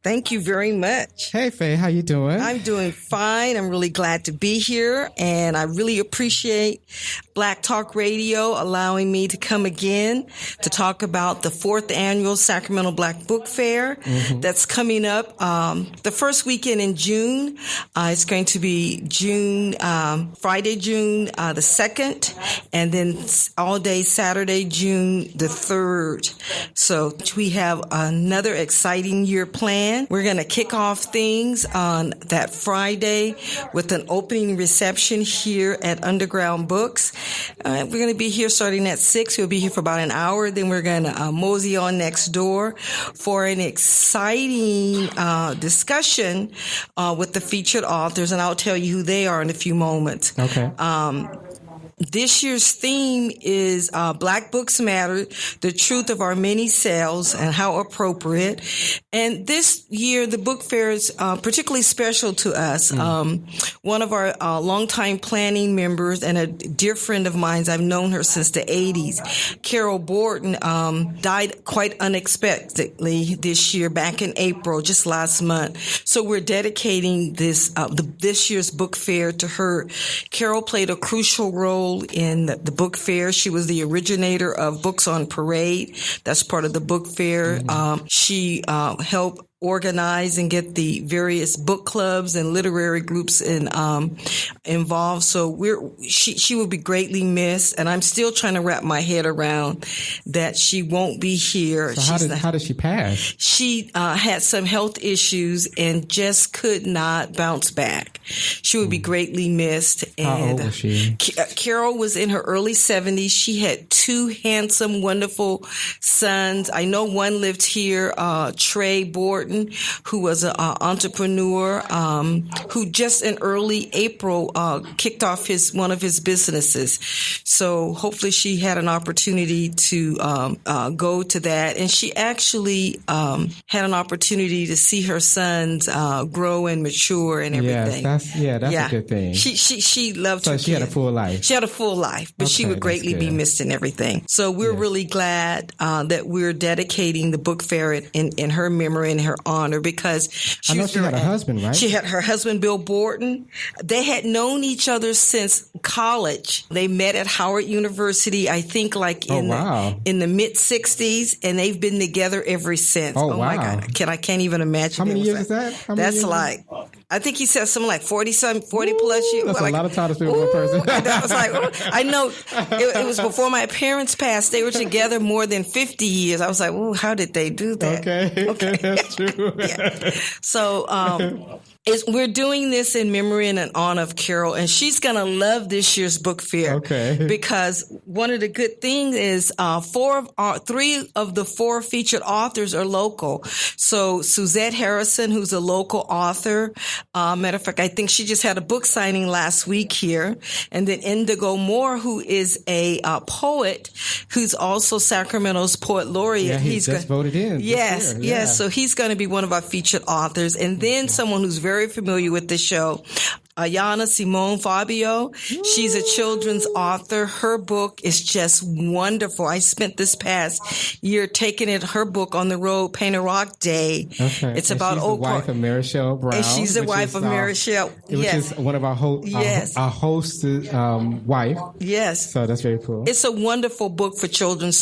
Thank you very much. Hey, Faye, how you doing? I'm doing fine. I'm really glad to be here, and I really appreciate Black Talk Radio allowing me to come again to talk about the 4th annual Sacramento Black Book Fair that's coming up the first weekend in June. It's going to be Friday, June the 2nd, and then all day Saturday, June the 3rd. So we have another exciting year planned. We're going to kick off things on that Friday with an opening reception here at Underground Books. We're going to be here starting at 6. We'll be here for about an hour. Then we're going to mosey on next door for an exciting discussion with the featured authors, and I'll tell you who they are in a few moments. Okay. This year's theme is Black Books Matter, the truth of our many selves and how appropriate. And this year, the book fair is particularly special to us. One of our longtime planning members and a dear friend of mine, I've known her since the 80s, Carol Borton, died quite unexpectedly this year, back in April, just last month. So we're dedicating this year's book fair to her. Carol played a crucial role in the book fair. She was the originator of Books on Parade. That's part of the book fair. She helped organize and get the various book clubs and literary groups involved. So she will be greatly missed, and I'm still trying to wrap my head around that she won't be here. So how did she pass? She had some health issues and just could not bounce back. She would be greatly missed. And how old was she? Carol was in her early 70s. She had 2 handsome, wonderful sons. I know one lived here, Trey Borton, who was an entrepreneur, who just in early April kicked off one of his businesses. So hopefully she had an opportunity to go to that, and she actually had an opportunity to see her sons grow and mature and everything. That's a good thing. She loved her So she kids. had a full life. She had a full life, but she would greatly be missed in everything. So we're really glad that we're dedicating the book fair in her memory and her honor, because I know she had a husband, right? She had her husband, Bill Borton. They had known each other since college. They met at Howard University, I think, in the mid 60s, and they've been together ever since. Oh, wow. My God, I can't even imagine. How many years is that? That's like, I think he said something like 40 plus years. That's a lot of time to spend with one person. I was like, I know it was before my parents passed. They were together more than 50 years. I was like, how did they do that? Okay. That's true. Yeah. So, we're doing this in memory and in honor of Carol, and she's going to love this year's book fair. Okay. Because one of the good things is 3 of the 4 featured authors are local. So Suzette Harrison, who's a local author, matter of fact, I think she just had a book signing last week here. And then Indigo Moore, who is a poet, who's also Sacramento's poet laureate. Yeah, he's just voted in. Yes. So he's going to be one of our featured authors. And then someone who's very familiar with the show, Ayana Simone Fabio. She's a children's author. Her book is just wonderful. I spent this past year taking her book on the road, Paint a Rock Day. Okay. It's about she's the wife of Marichelle Brown. And she's the wife of Marichelle. Which is one of our host's wife. Yes. So that's very cool. It's a wonderful book for children.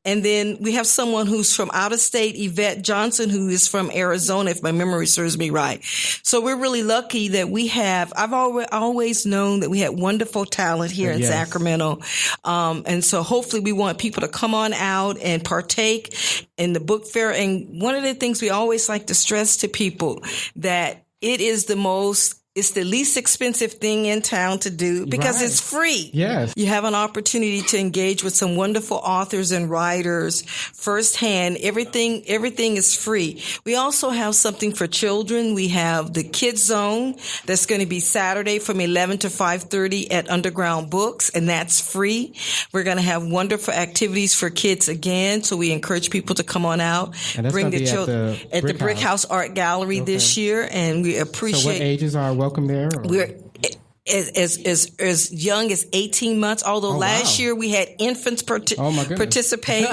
And then we have someone who's from out of state, Yvette Johnson, who is from Arizona, if my memory serves me right. So we're really lucky that we have, I've always known that we had wonderful talent here in Sacramento. And so hopefully we want people to come on out and partake in the book fair. And one of the things we always like to stress to people that it's the least expensive thing in town to do because it's free. Yes. You have an opportunity to engage with some wonderful authors and writers firsthand. Everything is free. We also have something for children. We have the Kids Zone that's going to be Saturday from 11 to 5:30 at Underground Books, and that's free. We're going to have wonderful activities for kids again, so we encourage people to come on out. And that's bring the children at the Brick House Art Gallery this year, and we appreciate. So what ages are welcome there? as young as 18 months, although last year we had infants participate.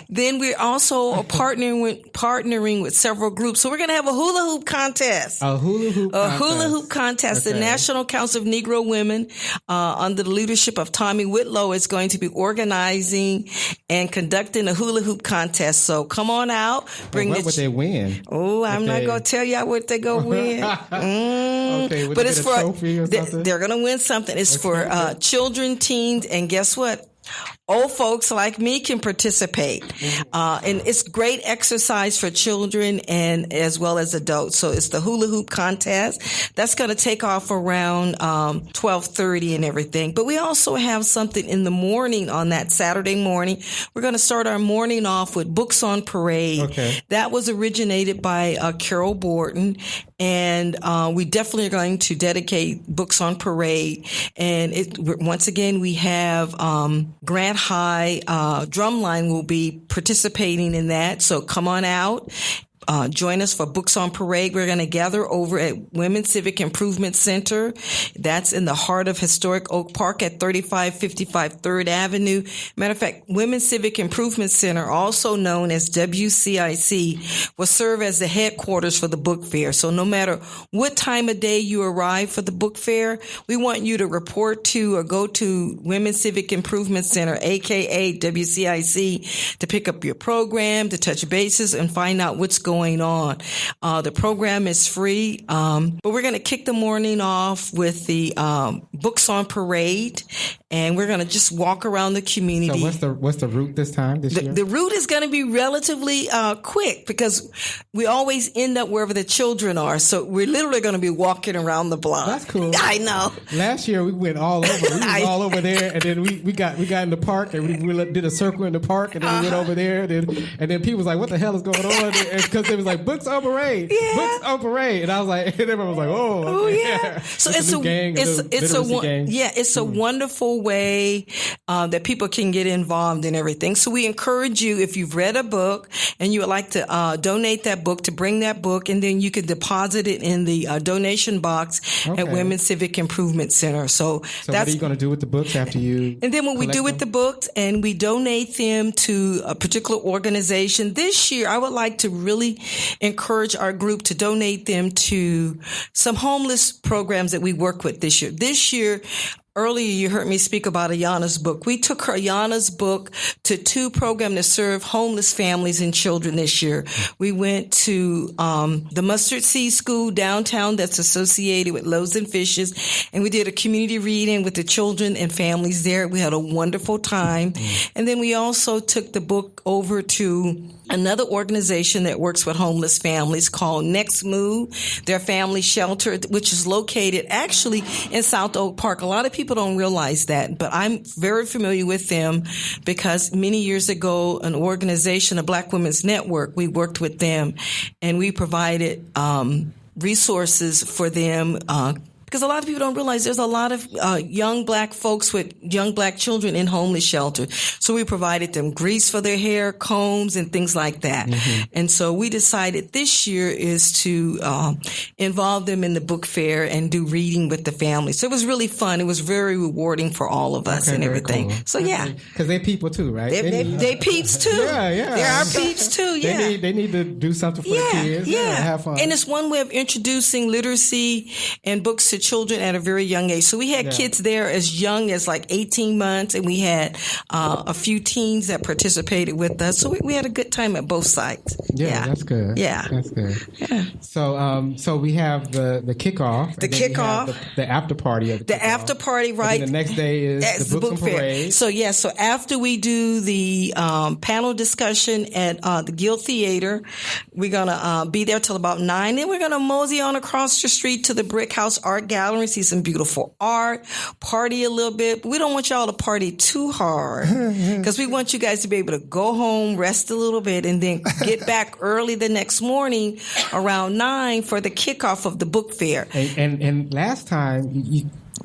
Then we're also partnering with several groups. So we're going to have a hula hoop contest. A hula hoop contest. Okay. The National Council of Negro Women, under the leadership of Tommy Whitlow, is going to be organizing and conducting a hula hoop contest. So come on out. What would they win? Oh, I'm not going to tell you what they're going to win. Okay, but it's for trophy or something? They're going to win something. It's for children, teens, and guess what? Old folks like me can participate. And it's great exercise for children and as well as adults. So it's the hula hoop contest. That's going to take off around 12:30 and everything. But we also have something in the morning on that Saturday morning. We're going to start our morning off with Books on Parade. Okay. That was originated by Carol Borton. And we definitely are going to dedicate Books on Parade. And once again, we have Grant High Drumline will be participating in that. So come on out. Join us for Books on Parade. We're going to gather over at Women's Civic Improvement Center. That's in the heart of historic Oak Park at 3555 3rd Avenue. Matter of fact, Women's Civic Improvement Center, also known as WCIC, will serve as the headquarters for the book fair. So no matter what time of day you arrive for the book fair, we want you to report to or go to Women's Civic Improvement Center, aka WCIC, to pick up your program, to touch bases, and find out what's going on. The program is free, but we're going to kick the morning off with the Books on Parade, and we're going to just walk around the community. So what's the route this time, this year? The route is going to be relatively quick because we always end up wherever the children are. So we're literally going to be walking around the block. That's cool. I know. Last year we went all over. We were all over there, and then we got in the park, and we did a circle in the park, and then we went over there, and then people was like, "What the hell is going on?" Because it was like Books on Parade, Books on Parade, and I was like, and everyone was like, "Oh, okay. Yeah." So it's a Mm-hmm. wonderful way that people can get involved in everything. So we encourage you, if you've read a book and you would like to donate that book, to bring that book, and then you can deposit it in the donation box at Women's Civic Improvement Center. So that's what are you going to do with the books after you? And then what we do with the books, and we donate them to a particular organization. This year, I would like to really encourage our group to donate them to some homeless programs that we work with this year. This year, earlier, you heard me speak about Ayana's book. We took Ayana's book to 2 programs to serve homeless families and children this year. We went to the Mustard Seed School downtown that's associated with Loaves and Fishes, and we did a community reading with the children and families there. We had a wonderful time. And then we also took the book over to another organization that works with homeless families called Next Move, their family shelter, which is located actually in South Oak Park. A lot of people don't realize that, but I'm very familiar with them because many years ago, an organization, a Black Women's Network, we worked with them and we provided resources for them because a lot of people don't realize there's a lot of young Black folks with young Black children in homeless shelters. So we provided them grease for their hair, combs, and things like that. Mm-hmm. And so we decided this year is to involve them in the book fair and do reading with the family. So it was really fun. It was very rewarding for all of us and everything. Cool. So yeah. Because they're people too, right? They peeps too. Yeah. There are peeps too, yeah. They need to do something for the kids. Yeah, have fun. And it's one way of introducing literacy and books to children at a very young age. So we had kids there as young as like 18 months, and we had a few teens that participated with us. So we had a good time at both sites. Yeah, that's good. Yeah. That's good. Yeah. So we have the kickoff. The after party of the after party, right? And the next day is the book parade. So so after we do the panel discussion at the Guild Theater, we're gonna be there till about 9. Then we're gonna mosey on across the street to the Brick House Art Gallery, see some beautiful art, party a little bit. But we don't want y'all to party too hard because we want you guys to be able to go home, rest a little bit, and then get back early the next morning around 9 for the kickoff of the book fair. And last time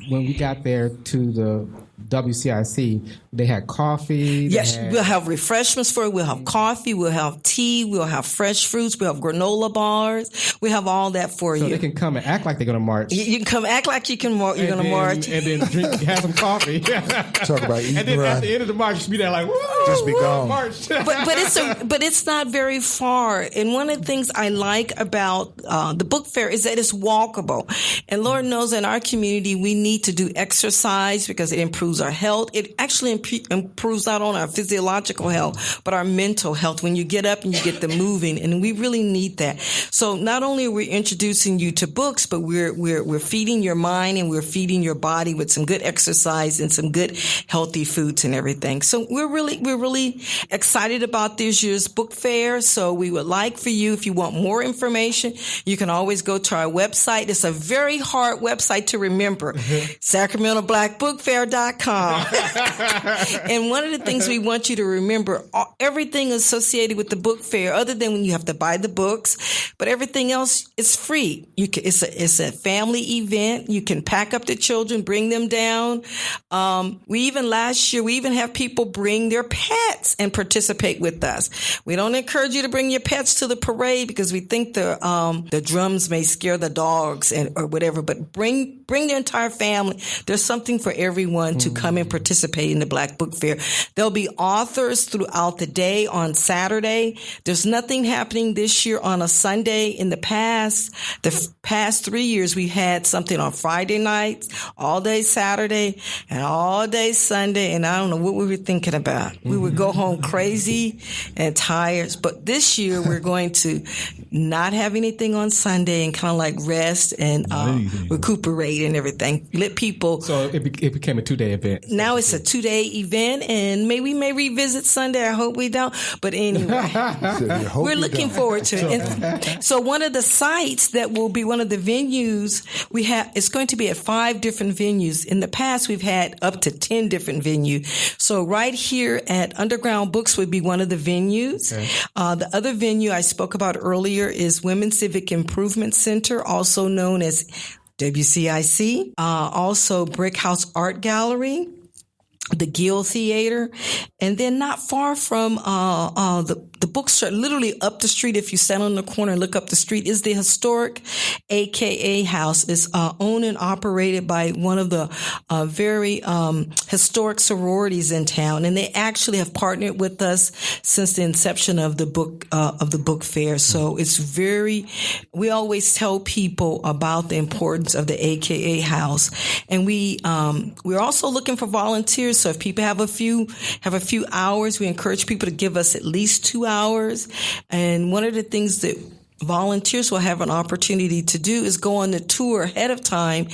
when we got there to the WCIC, they had coffee. Yes, we'll have refreshments for it. We'll have coffee. We'll have tea. We'll have fresh fruits. We'll have granola bars. We have all that for you. So they can come and act like they're going to march. You can come act like you're going to march. And then have some coffee. Talk about eating. And then at the end of the march, just be there like, woo, just be gone. March. but it's not very far. And one of the things I like about the book fair is that it's walkable. And Lord knows in our community, we need to do exercise because it improves our health. It actually improves not only our physiological health, but our mental health when you get up and you get the moving. And we really need that. So not only are we introducing you to books, but we're feeding your mind and we're feeding your body with some good exercise and some good healthy foods and everything. So we're really excited about this year's book fair. So we would like for you, if you want more information, you can always go to our website. It's a very hard website to remember, SacramentoBlackBookFair.com. And one of the things we want you to remember, everything associated with the book fair, other than when you have to buy the books, but everything else is free. It's a family event. You can pack up the children, bring them down. Last year, we even have people bring their pets and participate with us. We don't encourage you to bring your pets to the parade because we think the drums may scare the dogs or whatever, but bring the entire family. There's something for everyone to come and participate in the Black Book Fair. There'll be authors throughout the day on Saturday. There's nothing happening this year on a Sunday. In the past 3 years, we had something on Friday nights, all day Saturday, and all day Sunday, and I don't know what we were thinking about. We would go home crazy and tired. But this year, we're going to not have anything on Sunday and kind of like rest and recuperate and everything. Let people. So it became a 2-day event. Now it's a 2-day event, and we may revisit Sunday. I hope we don't. But anyway, we're looking forward to it. And so one of the sites that will be one of the venues we have, it's going to be at 5 different venues. In the past, we've had up to 10 different venues. So right here at Underground Books would be one of the venues. Okay. The other venue I spoke about earlier is Women's Civic Improvement Center, also known as WCIC. Also Brick House Art Gallery, the Guild Theater, and then not far from the bookstore, literally up the street, if you stand on the corner and look up the street, is the historic AKA House. It's owned and operated by one of the very historic sororities in town, and they actually have partnered with us since the inception of the book fair. So it's we always tell people about the importance of the AKA House, and we're also looking for volunteers. So if people have a few hours, we encourage people to give us at least 2 hours. And one of the things that volunteers will have an opportunity to do is go on the tour ahead of time,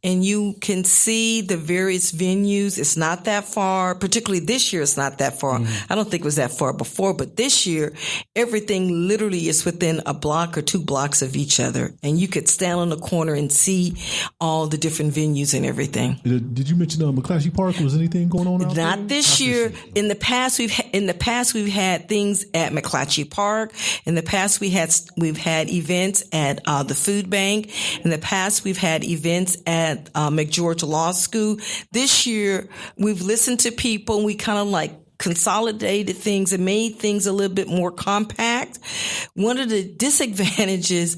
and you can see the various venues. It's not that far, particularly this year. It's not that far. I don't think it was that far before, but this year, everything literally is within a block or 2 blocks of each other, and you could stand on the corner and see all the different venues and everything. Did you mention McClatchy Park? Was anything going on out there? Not this year. In the past, we've had things at McClatchy Park. In the past, we've had events at the food bank. In the past, we've had events at McGeorge Law School. This year, we've listened to people, and we kind of like consolidated things and made things a little bit more compact. One of the disadvantages,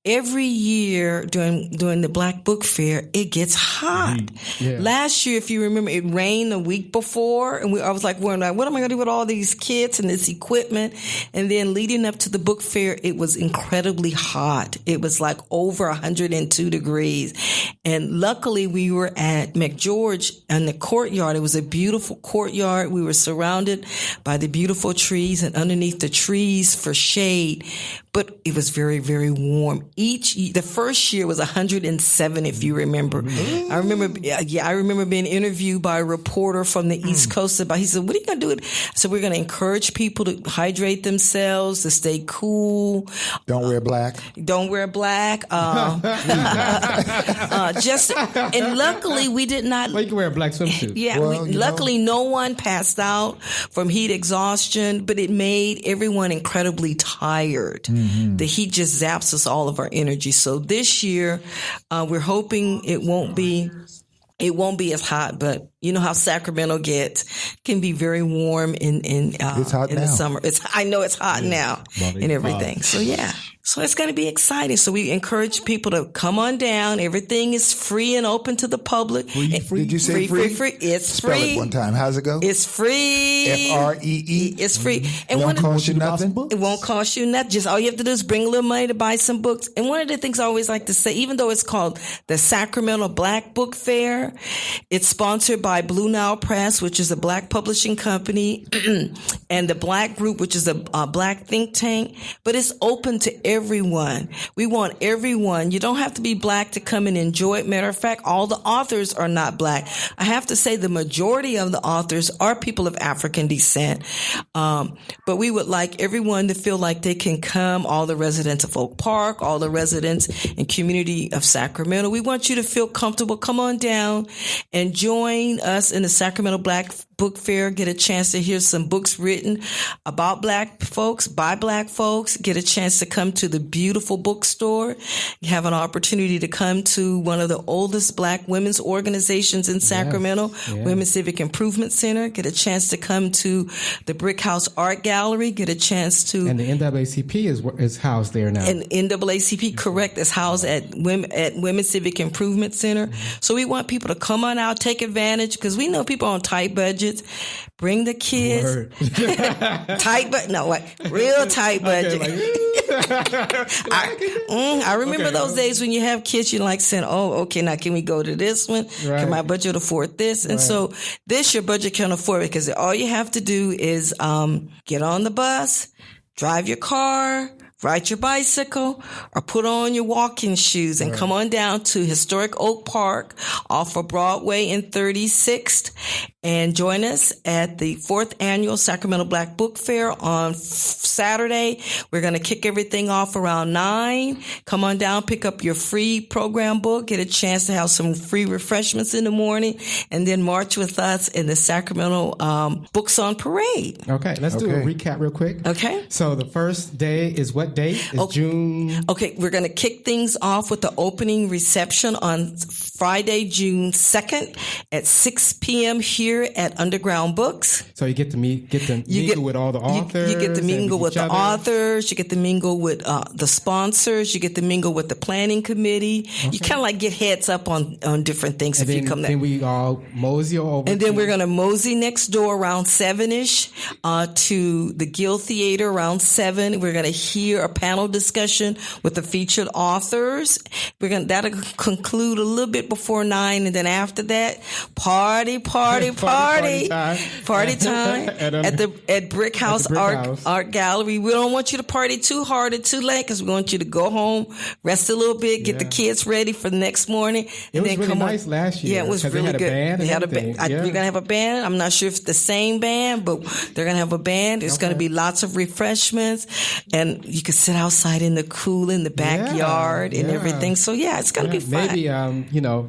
every year during the Black Book Fair, it gets hot. Yeah. Last year, if you remember, it rained the week before, and I was like, what am I going to do with all these kits and this equipment? And then leading up to the book fair, it was incredibly hot. It was like over 102 degrees. And luckily, we were at McGeorge in the courtyard. It was a beautiful courtyard. We were surrounded by the beautiful trees, and underneath the trees for shade. But it was very, very warm. The first year was 107, if you remember. I remember being interviewed by a reporter from the East Coast he said, what are you going to do? So we're going to encourage people to hydrate themselves, to stay cool. Don't wear black. Don't wear black. And luckily we did not. Well, you can wear a black swimsuit. Yeah. Luckily no one passed out from heat exhaustion, but it made everyone incredibly tired. The heat just zaps us all of our energy. So this year, we're hoping it won't be as hot, but You know how Sacramento can be very warm It's hot in now. the summer. I know it's hot now and everything. So yeah. So it's going to be exciting. So we encourage people to come on down. Everything is free and open to the public. Did you say free? Free. It's Spell free. it one time. How's it go? It's free. FREE. It's free. And It won't cost you nothing. it won't cost you nothing. Just all you have to do is bring a little money to buy some books. And one of the things I always like to say, even though it's called the Sacramento Black Book Fair, it's sponsored by Blue Nile Press, which is a black publishing company, and the Black Group, which is a black think tank. But it's open to everyone. We want everyone. You don't have to be black to come and enjoy it. Matter of fact, all the authors are not black. I have to say the majority of the authors are people of African descent. But we would like everyone to feel like they can come, all the residents of Oak Park, all the residents and community of Sacramento. We want you to feel comfortable. Come on down and join us in the Sacramento Black Book Fair. Get a chance to hear some books written about black folks, by black folks. Get a chance to come to the beautiful bookstore. You have an opportunity to come to one of the oldest black women's organizations in Sacramento, Women's Civic Improvement Center. Get a chance to come to the Brick House Art Gallery. Get a chance to... And the NAACP is housed there now. And NAACP, correct, is housed at Women's Civic Improvement Center. So we want people to come on out, take advantage, because we know people on tight budgets. Bring the kids. Real tight budget. I remember those days when you have kids, you're like saying, oh, okay, now can we go to this one? Right. Can my budget afford this? And so this, your budget can afford it, because all you have to do is get on the bus, drive your car, ride your bicycle, or put on your walking shoes and come on down to historic Oak Park off of Broadway and 36th and join us at the 4th annual Sacramento Black Book Fair on Saturday. We're going to kick everything off around 9. Come on down, pick up your free program book, get a chance to have some free refreshments in the morning, and then march with us in the Sacramento Books on Parade. Okay, let's do a recap real quick. Okay. So the first day is what date? It's June. Okay, we're going to kick things off with the opening reception on Friday, June 2nd at 6 p.m. here at Underground Books. So you get to mingle with all the authors. You get to mingle with the authors. You get to mingle with the sponsors. You get to mingle with the planning committee. Okay. You kind of like get heads up on different things if you come there. Then we all mosey over. And then we're going to mosey next door around 7-ish to the Guild Theater around 7. We're going to hear a panel discussion with the featured authors. That'll conclude a little bit before 9, and then after that, party time at Brick House Art Gallery. We don't want you to party too hard or too late, because we want you to go home, rest a little bit, get the kids ready for the next morning, and then come nice last year. Yeah, it was really good. They had a band. We're gonna have a band. I'm not sure if it's the same band, but they're gonna have a band. There's gonna be lots of refreshments, and you can sit outside in the cool in the backyard and everything. So it's gonna be fun. Maybe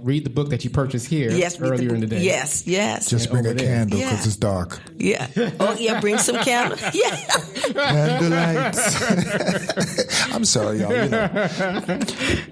read the book that you purchased here earlier in the day. Yes. Just bring a candle because it's dark. Yeah. Oh, yeah, bring some candle. Yeah. Candlelights. I'm sorry, y'all.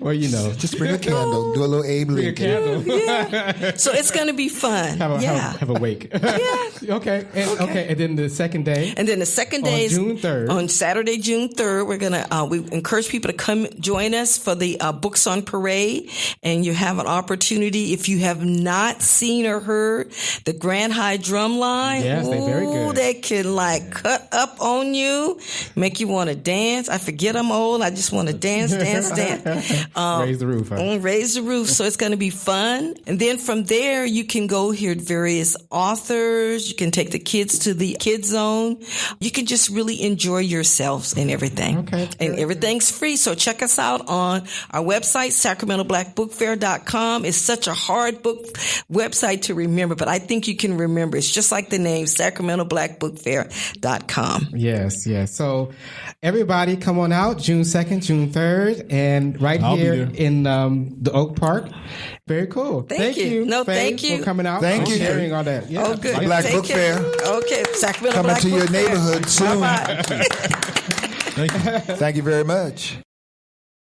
Well, just bring a candle. Do a little Abe Bring a candle. Yeah. So it's going to be fun. Have a wake. Yeah. Okay. And then the second day. And then the second day is June 3rd. On Saturday, June 3rd, we're going to, we encourage people to come join us for the Books on Parade. And you have an opportunity, if you have not seen or heard the Grand High Drum Line. Yes, they're very good. They can cut up on you, make you want to dance. I forget I'm old. I just want to dance. Raise the roof. Raise the roof. So it's going to be fun. And then from there, you can go hear various authors. You can take the kids to the kids zone. You can just really enjoy yourselves and everything. Okay. And everything's free. So check us out on our website, sacramentoblackbookfair.com. It's such a hard book website to remember, but I think you can remember. It's just like the name, sacramentoblackbookfair.com. Yes. So everybody come on out June 2nd, June 3rd, and I'll here in the Oak Park. Very cool. Thank you. No, Faye, thank you for coming out. Thank you. Sharing all that. Yeah. Oh, good. Black Book Fair. Okay. Sacramento Coming Black to Book your Fair. neighborhood soon. Bye-bye. Thank you. Thank you very much.